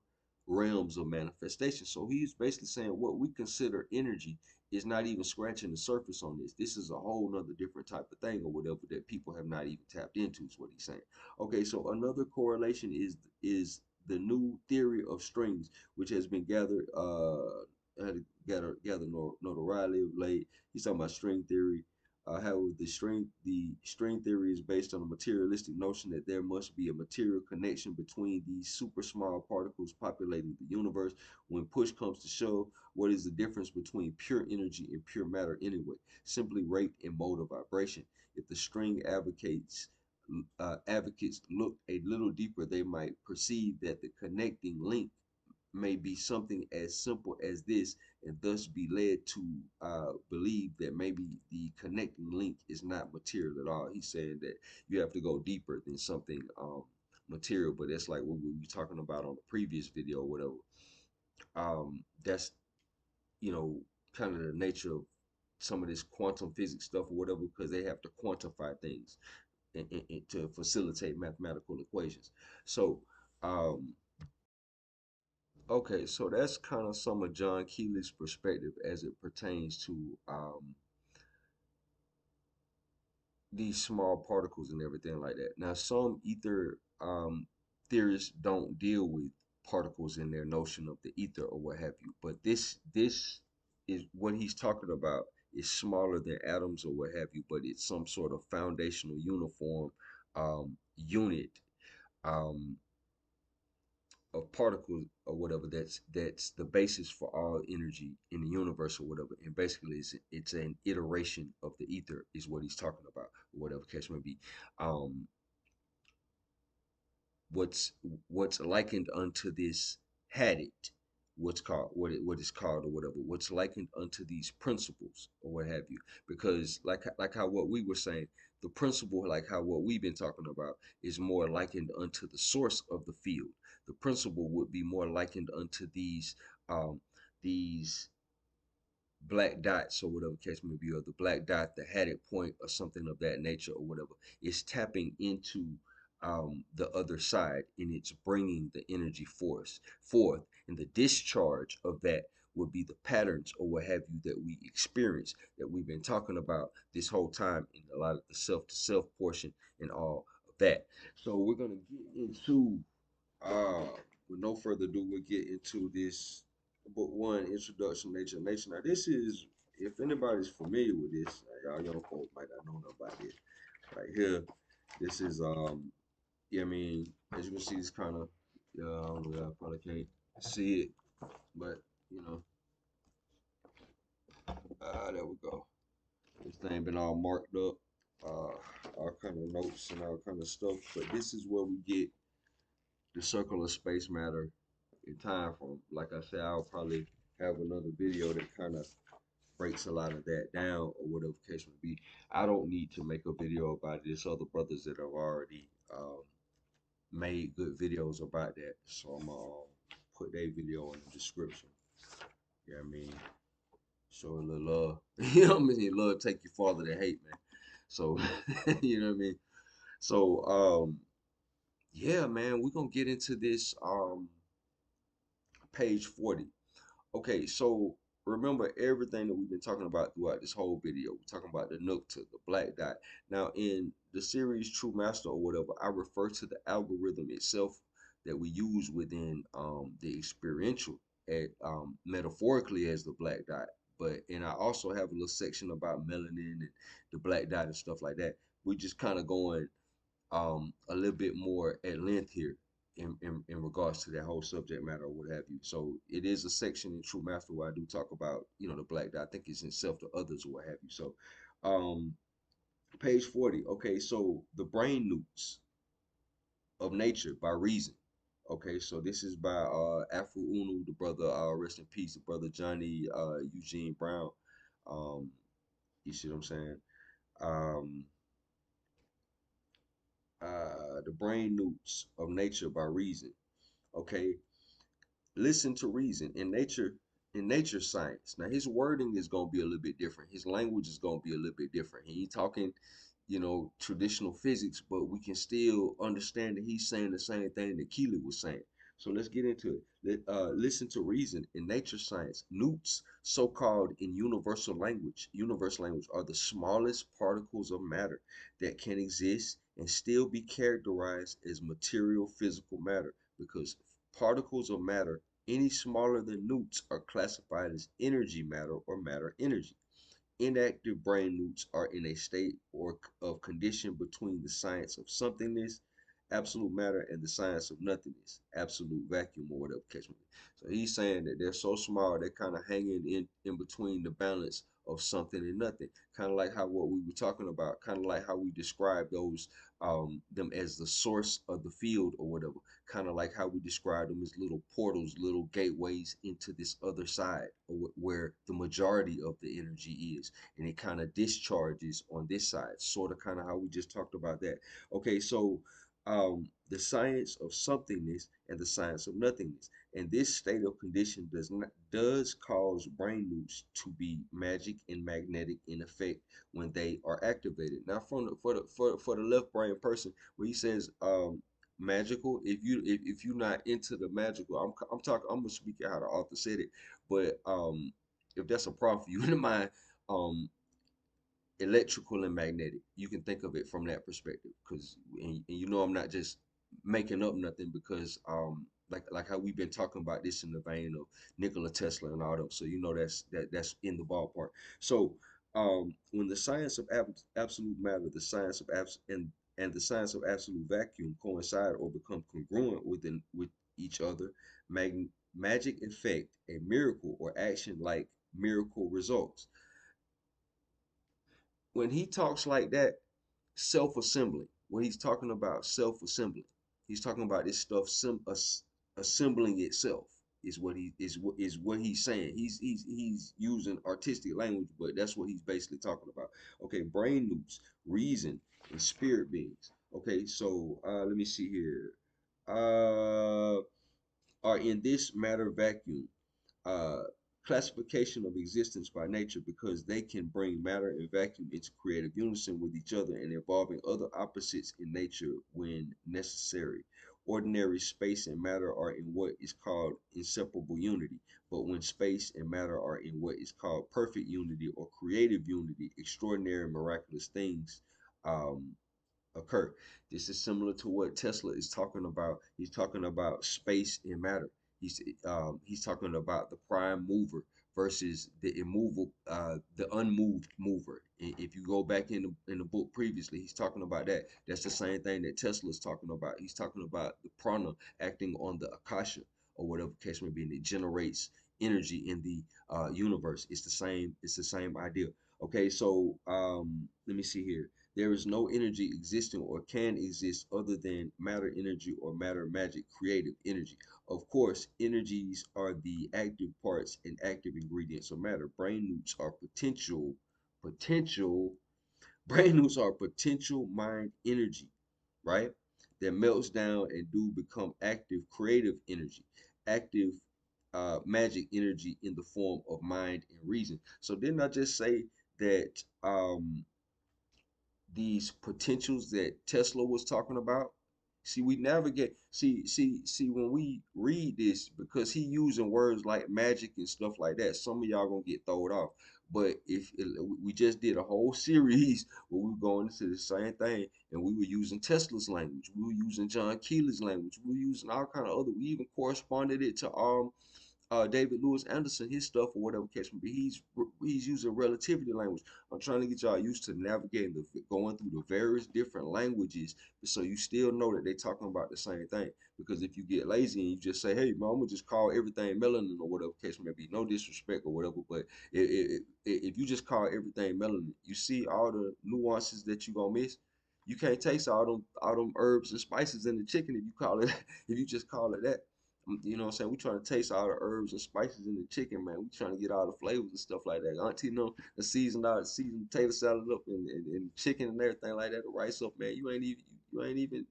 realms of manifestation. So he's basically saying what we consider energy is not even scratching the surface on this. This is a whole nother different type of thing or whatever that people have not even tapped into, is what he's saying. Okay, so another correlation is the new theory of strings, which has been gathered notoriety of late. He's talking about string theory. However, the string theory is based on a materialistic notion that there must be a material connection between these super small particles populating the universe. When push comes to shove, what is the difference between pure energy and pure matter anyway? Simply rate and mode of vibration. If the string advocates look a little deeper, they might perceive that the connecting link may be something as simple as this, and thus be led to believe that maybe the connecting link is not material at all. He's saying that you have to go deeper than something material, but that's like what we were talking about on the previous video or whatever. That's, you know, kind of the nature of some of this quantum physics stuff or whatever, because they have to quantify things and to facilitate mathematical equations. So, um, okay, so that's kind of some of John Keely's perspective as it pertains to these small particles and everything like that. Now, some ether theorists don't deal with particles in their notion of the ether or what have you, but this is what he's talking about is smaller than atoms or what have you, but it's some sort of foundational uniform unit. Um, of particles or whatever that's the basis for all energy in the universe or whatever, and basically it's an iteration of the ether is what he's talking about or whatever case may be. um what's what's likened unto this Hadit, what is called or whatever, what's likened unto these principles or what have you, because like how what we were saying, the principle, like how what we've been talking about, is more likened unto the source of the field. The principle would be more likened unto these black dots or whatever case may be, or the black dot, the Hadit point, or something of that nature or whatever. It's tapping into the other side, and it's bringing the energy forth, and the discharge of that would be the patterns or what have you that we experience, that we've been talking about this whole time in a lot of the self to self portion and all of that. So we're gonna get into uh, with no further ado, we'll get into this book one, Introduction to Nature and Nation. Now, this is, if anybody's familiar with this, y'all young folks might not know nothing about this. Right here, this is, yeah, I mean, as you can see, it's kind of, yeah, I don't know, y'all probably can't see it, but, you know, there we go. This thing been all marked up, all kind of notes and all kind of stuff, but this is where we get the circle of space matter in time from. Like I said, I'll probably have another video that kind of breaks a lot of that down or whatever case may be. I don't need to make a video about it. There's other brothers that have already made good videos about that. So I'm gonna put their video in the description. You know what I mean? Show a little love. You know what I mean? Love take you farther than hate, man. So you know what I mean? So yeah, man, we're gonna get into this page 40. Okay, so remember everything that we've been talking about throughout this whole video. We're talking about the Nuqta, the black dot. Now, in the series True Master or whatever, I refer to the algorithm itself that we use within the experiential at metaphorically as the black dot. But and I also have a little section about melanin and the black dot and stuff like that. We're just kind of going a little bit more at length here in regards to that whole subject matter or what have you. So it is a section in True Master where I do talk about, you know, the black dot. I think it's in Self to Others or what have you. So um page 40. Okay, so the brain newts of nature by reason. Okay, so this is by Afroo Oonoo, the brother, rest in peace, the brother Johnny Eugene Brown. Um, you see what I'm saying? Um, the brain newts of nature by reason. Okay, listen to reason in nature science. Now his wording is going to be a little bit different. His language is going to be a little bit different. He ain't talking, you know, traditional physics, but we can still understand that he's saying the same thing that Keely was saying. So let's get into it. Listen to reason in nature science. Newts, so-called in universal language, are the smallest particles of matter that can exist and still be characterized as material physical matter because particles of matter any smaller than newts are classified as energy matter or matter energy. Inactive brain newts are in a state or of condition between the science of somethingness, absolute matter, and the science of nothingness, absolute vacuum, or whatever catch me. So he's saying that they're so small they're kind of hanging in between the balance of something and nothing. Kind of like how what we were talking about, kind of like how we describe those them as the source of the field or whatever. Kind of like how we describe them as little portals, little gateways into this other side, or where the majority of the energy is, and it kind of discharges on this side. Sort of, kind of how we just talked about that. Okay, so the science of somethingness and the science of nothingness, and this state of condition does cause brain newts to be magic and magnetic in effect when they are activated. Now, from the, for the left brain person, when he says magical, if you're not into the magical, I'm talking, I'm gonna speak out how the author said it, but if that's a problem for you in mind, um electrical and magnetic. You can think of it from that perspective, because and you know I'm not just making up nothing, because like how we've been talking about this in the vein of Nikola Tesla and all that. So you know that's in the ballpark. So when the science of absolute matter, the science of and the science of absolute vacuum coincide or become congruent with each other, magic effect a miracle or action like miracle results. When he talks like that, self-assembling, when he's talking about self-assembling, he's talking about this stuff assembling itself is what is what he's saying. He's using artistic language, but that's what he's basically talking about. Okay, brain newts, reason, and spirit beings. Okay, so let me see here. Are in this matter vacuum, uh, classification of existence by nature, because they can bring matter and vacuum into creative unison with each other and involving other opposites in nature when necessary. Ordinary space and matter are in what is called inseparable unity, but when space and matter are in what is called perfect unity or creative unity, extraordinary miraculous things um, occur. This is similar to what Tesla is talking about. He's talking about space and matter. He's talking about the prime mover versus the immovable, the unmoved mover. If you go back in the book previously, he's talking about that. That's the same thing that Tesla is talking about. He's talking about the prana acting on the akasha or whatever case may be, and it generates energy in the universe. It's the same. It's the same idea. Okay, so let me see here. There is no energy existing or can exist other than matter energy or matter magic creative energy. Of course, energies are the active parts and active ingredients of matter. Brain newts are potential brain newts are potential mind energy, right? That melts down and do become active creative energy, active magic energy in the form of mind and reason. So didn't I just say that these potentials that Tesla was talking about? See, we navigate. See. When we read this, because he using words like magic and stuff like that, some of y'all gonna get thrown off. But if we just did a whole series where we were going into the same thing, and we were using Tesla's language, we were using John Keely's language, we were using all kind of other. We even corresponded it to David Lewis Anderson, his stuff or whatever catch me. He's using relativity language. I'm trying to get y'all used to navigating going through the various different languages, so you still know that they're talking about the same thing. Because if you get lazy and you just say, "Hey, man, I'm gonna just call everything melanin or whatever case may be," no disrespect or whatever, but if you just call everything melanin, you see all the nuances that you gonna miss. You can't taste all them herbs and spices in the chicken if you call it if you just call it that. You know what I'm saying? We trying to taste all the herbs and spices in the chicken, man. We trying to get all the flavors and stuff like that. Auntie, know the seasoned potato salad up and chicken and everything like that, the rice up, man. You ain't even,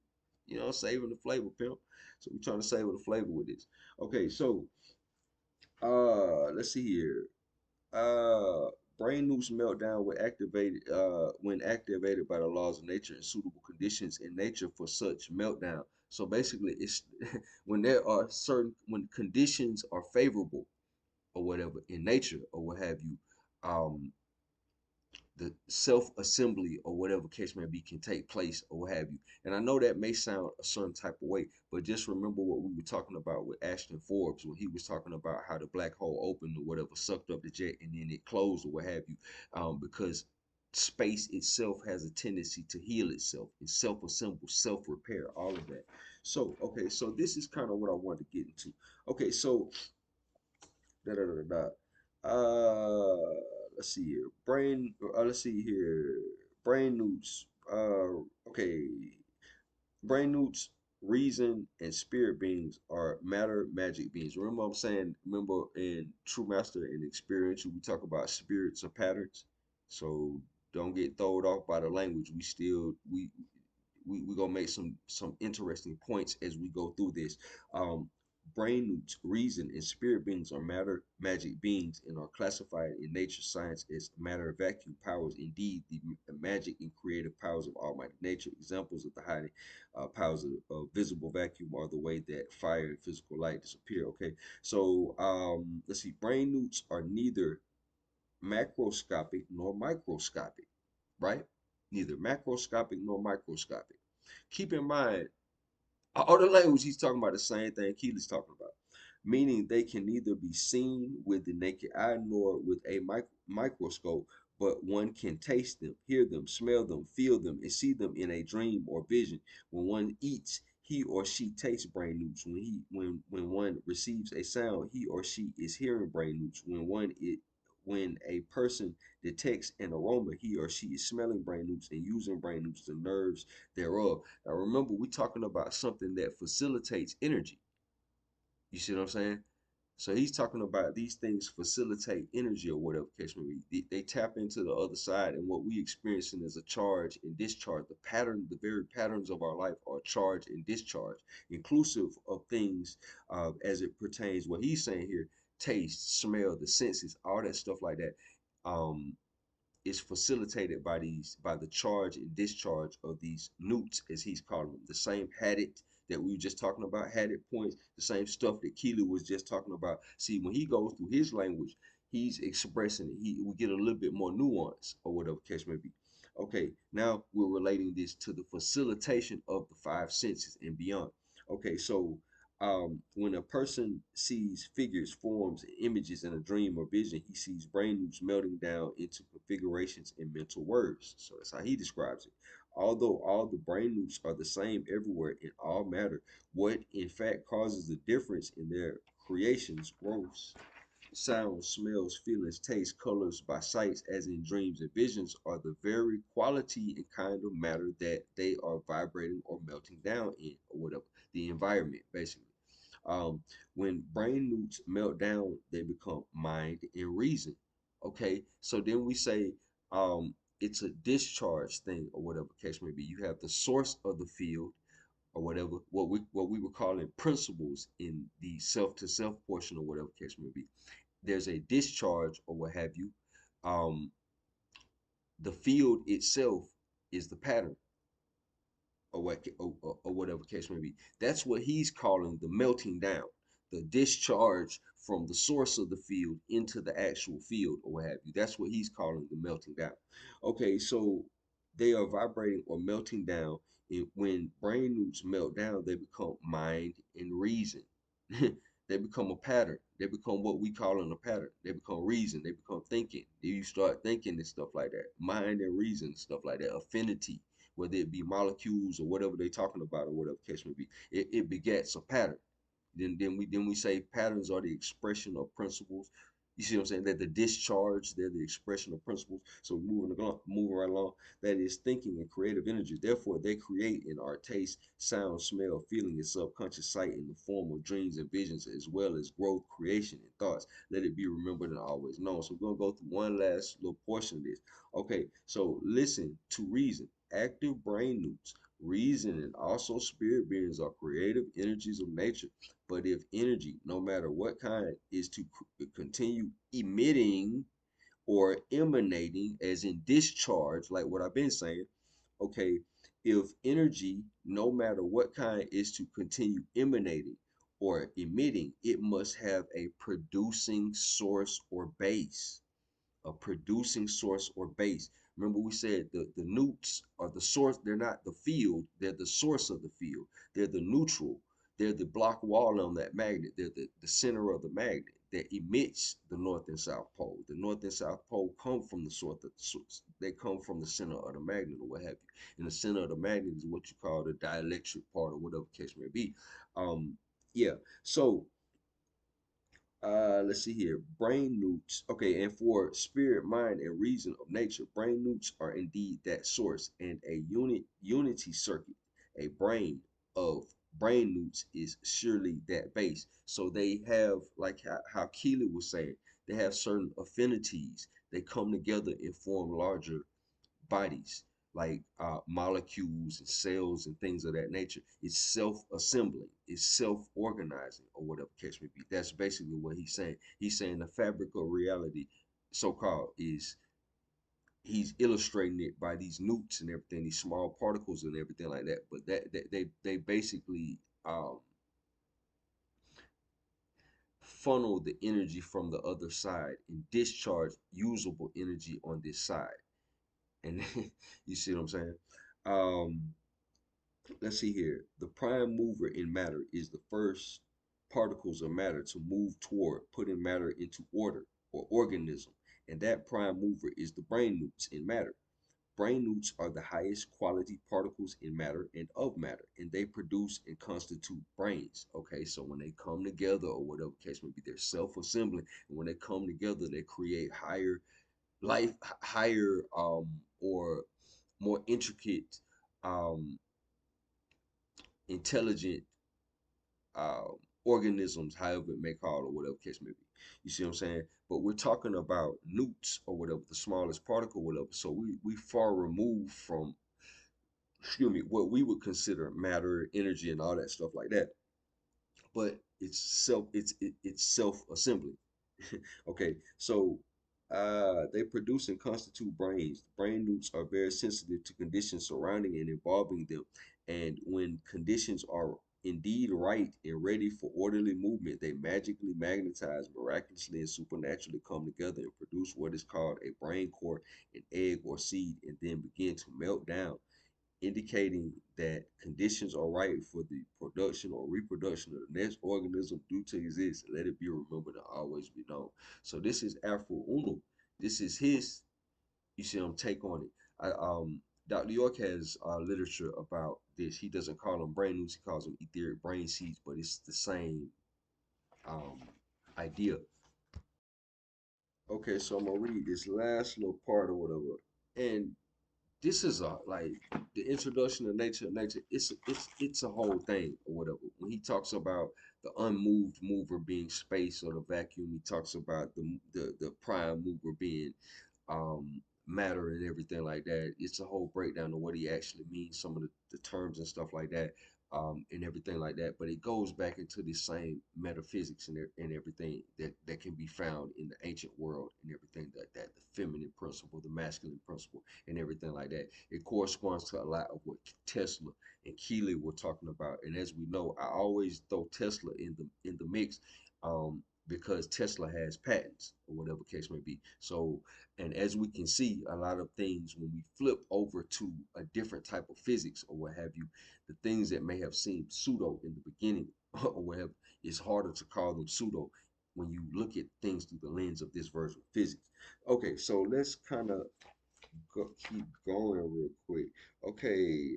savoring the flavor, pimp. So we trying to savor the flavor with this. Okay, so let's see here. Uh, brain newts meltdown when activated by the laws of nature and suitable conditions in nature for such meltdown. So basically, it's when conditions are favorable or whatever in nature or what have you, um, the self-assembly or whatever case may be can take place or what have you. And I know that may sound a certain type of way, but just remember what we were talking about with Ashton Forbes when he was talking about how the black hole opened or whatever, sucked up the jet and then it closed or what have you, because space itself has a tendency to heal itself and self-assemble, self-repair, all of that. So, okay, so this is kind of what I wanted to get into. Okay, so da da da da. Uh, let's see here. Let's see here. Brain newts. Okay. Brain newts, reason, and spirit beings are matter magic beings. Remember, I'm saying. Remember, in True Master and Experiential, we talk about spirits or patterns. So don't get thrown off by the language. We gonna make some interesting points as we go through this. Um, Brain newts, reason, and spirit beings are matter magic beings and are classified in nature science as matter vacuum powers. Indeed, the magic and creative powers of Almighty nature. Examples of the hiding powers of visible vacuum are the way that fire and physical light disappear. Okay, so let's see. Brain newts are neither macroscopic nor microscopic, right? Neither macroscopic nor microscopic. Keep in mind, all the language he's talking about the same thing Keely's talking about, meaning they can neither be seen with the naked eye nor with a microscope, but one can taste them, hear them, smell them, feel them, and see them in a dream or vision. When one eats, he or she tastes brain newts. When one receives a sound, he or she is hearing brain newts. When a person detects an aroma, he or she is smelling brain newts and using brain newts, the nerves thereof. Now remember, we're talking about something that facilitates energy. You see what I'm saying? So he's talking about these things facilitate energy or whatever case may be. They tap into the other side, and what we experiencing is a charge and discharge. The very patterns of our life are charge and discharge, inclusive of things as it pertains what he's saying here: taste, smell, the senses, all that stuff like that. Um, is facilitated by the charge and discharge of these newts, as he's calling them. The same hadit that we were just talking about, hadit points, the same stuff that Keely was just talking about. See, when he goes through his language, he's expressing it. We get a little bit more nuance or whatever case may be. Okay, now we're relating this to the facilitation of the five senses and beyond. Okay, so when a person sees figures, forms, and images in a dream or vision, he sees brain newts melting down into configurations in mental words. So that's how he describes it. Although all the brain newts are the same everywhere in all matter, what in fact causes the difference in their creations, growths, Sounds, smells, feelings, tastes, colors by sights, as in dreams and visions, are the very quality and kind of matter that they are vibrating or melting down in, or whatever, the environment, basically. Um, when brain newts melt down, they become mind and reason. Okay, so then we say it's a discharge thing, or whatever case may be. You have the source of the field, or whatever, what we were calling principles in the self to self portion, or whatever case may be. There's a discharge or what have you. Um, the field itself is the pattern, or or whatever case may be. That's what he's calling the melting down, the discharge from the source of the field into the actual field, or what have you. That's what he's calling the melting down. Okay, so they are vibrating or melting down. When brain roots melt down, they become mind and reason. They become a pattern. They become what we call in a pattern. They become reason. They become thinking. You start thinking and stuff like that. Mind and reason, stuff like that. Affinity, whether it be molecules or whatever they're talking about, or whatever case may be. It begets a pattern. Then we say patterns are the expression of principles. You see what I'm saying? That the discharge, they're the expression of principles. So moving right along, that is thinking and creative energy. Therefore, they create in our taste, sound, smell, feeling, and subconscious sight in the form of dreams and visions, as well as growth, creation, and thoughts. Let it be remembered and always known. So we're gonna go through one last little portion of this. Okay, so listen to reason. Active brain newts. Reason and also spirit beings are creative energies of nature. But if energy, no matter what kind, is to continue emitting or emanating, as in discharge, like what I've been saying, okay, if energy, no matter what kind, is to continue emanating or emitting, it must have a producing source or base, a producing source or base. Remember, we said the newts are the source, they're not the field, they're the source of the field. They're the neutral, they're the block wall on that magnet, they're the center of the magnet that emits the north and south pole. The north and south pole come from the source, they come from the center of the magnet, or what have you. And the center of the magnet is what you call the dielectric part, or whatever case may be. Yeah, so let's see here. Brain newts. Okay, and for spirit, mind, and reason of nature, brain newts are indeed that source, and a unity circuit, a brain of brain newts is surely that base. So they have, like how Keely was saying, they have certain affinities. They come together and form larger bodies, like molecules and cells and things of that nature. It's self-assembling, it's self-organizing, or whatever case may be. That's basically what he's saying. He's saying the fabric of reality, so-called, is he's illustrating it by these newts and everything, these small particles and everything like that. But they basically funnel the energy from the other side and discharge usable energy on this side. And you see what I'm saying? Um, let's see here. The prime mover in matter is the first particles of matter to move toward putting matter into order or organism. And that prime mover is the brain newts in matter. Brain newts are the highest quality particles in matter and of matter, and they produce and constitute brains. Okay, so when they come together, or whatever case may be, they're self-assembling, and when they come together, they create higher life, higher or more intricate, um, intelligent uh, organisms, however it may call it, or whatever case may be. You see what I'm saying? But we're talking about newts, or whatever, the smallest particle, whatever. So we far removed from, excuse me, what we would consider matter, energy, and all that stuff like that. But it's self-assembly. Okay, so they produce and constitute brains. Brain newts are very sensitive to conditions surrounding and involving them, and when conditions are indeed right and ready for orderly movement, they magically magnetize, miraculously, and supernaturally come together and produce what is called a brain core, an egg or seed, and then begin to melt down, indicating that conditions are right for the production or reproduction of the next organism due to exist. Let it be remembered and always be known. So this is Afroo Oonoo. This is his, you see, take on it. Dr. York has literature about this. He doesn't call them brain news, he calls them etheric brain seeds, but it's the same um, idea. Okay, so I'm gonna read this last little part or whatever. And this is a like the introduction to nature of nature. It's a whole thing or whatever. When he talks about the unmoved mover being space or the vacuum, he talks about the prime mover being matter and everything like that. It's a whole breakdown of what he actually means, some of the terms and stuff like that, and everything like that. But it goes back into the same metaphysics and everything that can be found in the ancient world and everything that the feminine principle, the masculine principle, and everything like that. It corresponds to a lot of what Tesla and Keely were talking about. And as we know, I always throw Tesla in the mix. Because Tesla has patents or whatever case may be. So and as we can see, a lot of things when we flip over to a different type of physics or what have you, the things that may have seemed pseudo in the beginning or whatever, it's harder to call them pseudo when you look at things through the lens of this version of physics. Okay, so let's kind of keep going real quick. Okay,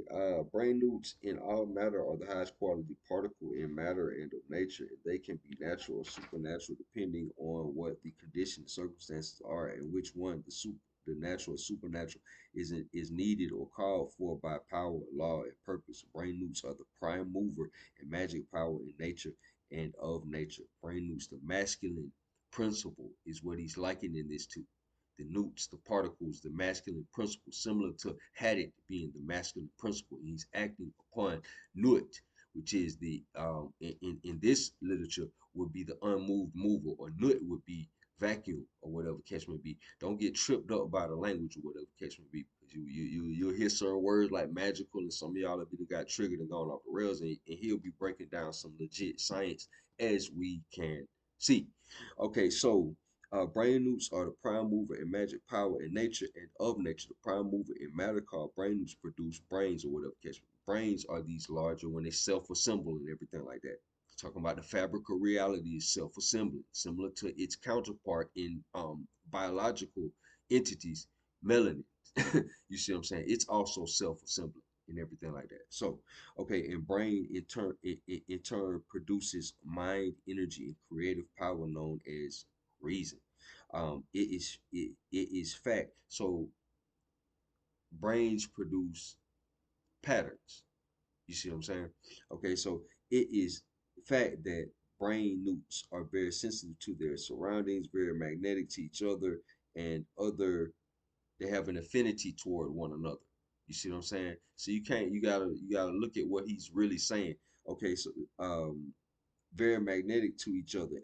brain newts in all matter are the highest quality particle in matter and of nature. They can be natural or supernatural depending on what the conditions, circumstances are, and which one the natural or supernatural is needed or called for by power, law, and purpose. Brain newts are the prime mover and magic power in nature and of nature. Brain newts, the masculine principle, is what he's likening this to the newts, the particles, the masculine principle, similar to Hadit being the masculine principle. He's acting upon Nut, which is the in this literature would be the unmoved mover, or Nut would be vacuum or whatever case may be. Don't get tripped up by the language or whatever case may be. Because you'll hear certain words like magical, and some of y'all have either got triggered and gone off the rails, and he'll be breaking down some legit science as we can see. Okay, so brain newts are the prime mover in magic power in nature and of nature. The prime mover in matter called brain newts produce brains or whatever case. Brains are these larger when they self-assemble and everything like that. Talking about the fabric of reality is self-assembling, similar to its counterpart in biological entities, melanin. You see what I'm saying? It's also self-assembling and everything like that. So, okay, and brain in turn produces mind, energy, and creative power known as reason. It is fact. So brains produce patterns. You see what I'm saying? Okay, so it is fact that brain newts are very sensitive to their surroundings, very magnetic to each other, and other they have an affinity toward one another. You see what I'm saying? So you gotta look at what he's really saying. Okay, so very magnetic to each other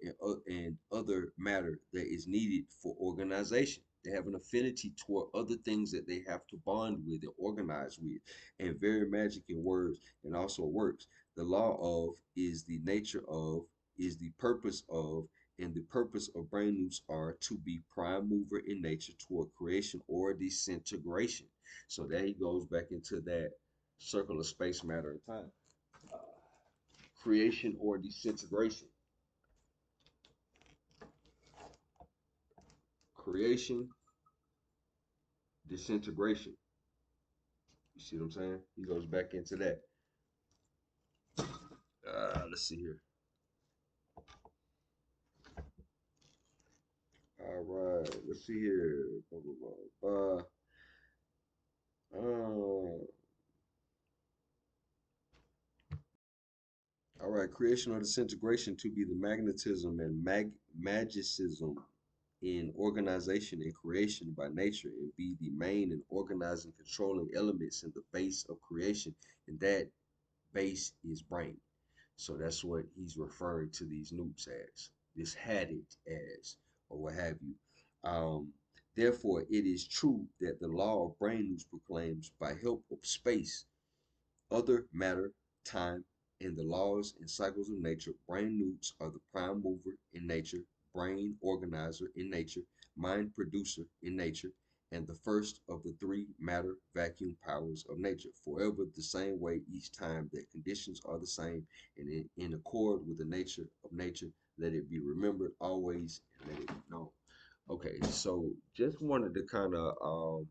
and other matter that is needed for organization. They have an affinity toward other things that they have to bond with and organize with, and very magic in words and also works. The law of is the nature of is the purpose of, and the purpose of brain newts are to be prime mover in nature toward creation or disintegration. So there he goes back into that circle of space, matter, and time. Creation or disintegration. Creation, disintegration. You see what I'm saying? He goes back into that. Let's see here. All right, let's see here. Blah, blah, blah, all right, creation or disintegration to be the magnetism and magicism in organization and creation by nature and be the main and organizing controlling elements in the base of creation. And that base is brain. So that's what he's referring to these newts as. This had it as, or what have you. Therefore, it is true that the law of brain newts proclaims by help of space, other matter, time, and the laws and cycles of nature, brain newts are the prime mover in nature, brain organizer in nature, mind producer in nature, and the first of the three matter vacuum powers of nature, forever the same way each time that conditions are the same and in accord with the nature of nature. Let it be remembered always and let it be known. Okay, so just wanted to kind of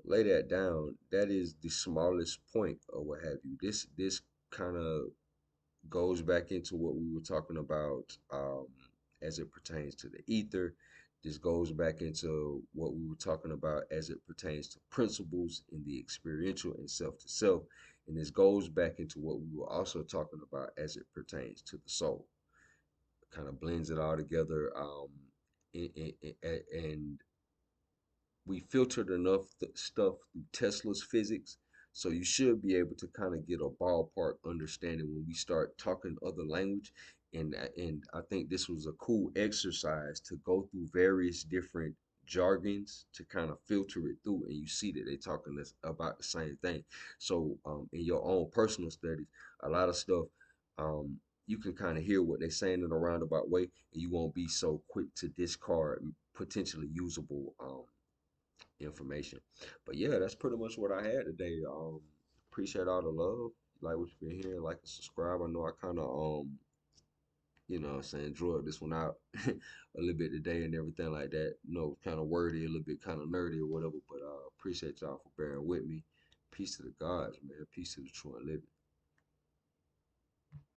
lay that down. That is the smallest point or what have you. This kind of goes back into what we were talking about as it pertains to the ether. This goes back into what we were talking about as it pertains to principles in the experiential and self to self. And this goes back into what we were also talking about as it pertains to the soul. Kind of blends it all together. And we filtered enough stuff through Tesla's physics, so you should be able to kind of get a ballpark understanding when we start talking other language. And I think this was a cool exercise to go through various different jargons to kind of filter it through, and you see that they talking this about the same thing. So in your own personal studies, a lot of stuff you can kind of hear what they're saying in a roundabout way, and you won't be so quick to discard potentially usable information. But yeah, that's pretty much what I had today. Appreciate all the love. Like what you've been hearing, like and subscribe. I know I kind of what I'm saying, drug this one out a little bit today and everything like that. Kind of wordy, a little bit kind of nerdy or whatever. But appreciate y'all for bearing with me. Peace to the gods, man. Peace to the true and living.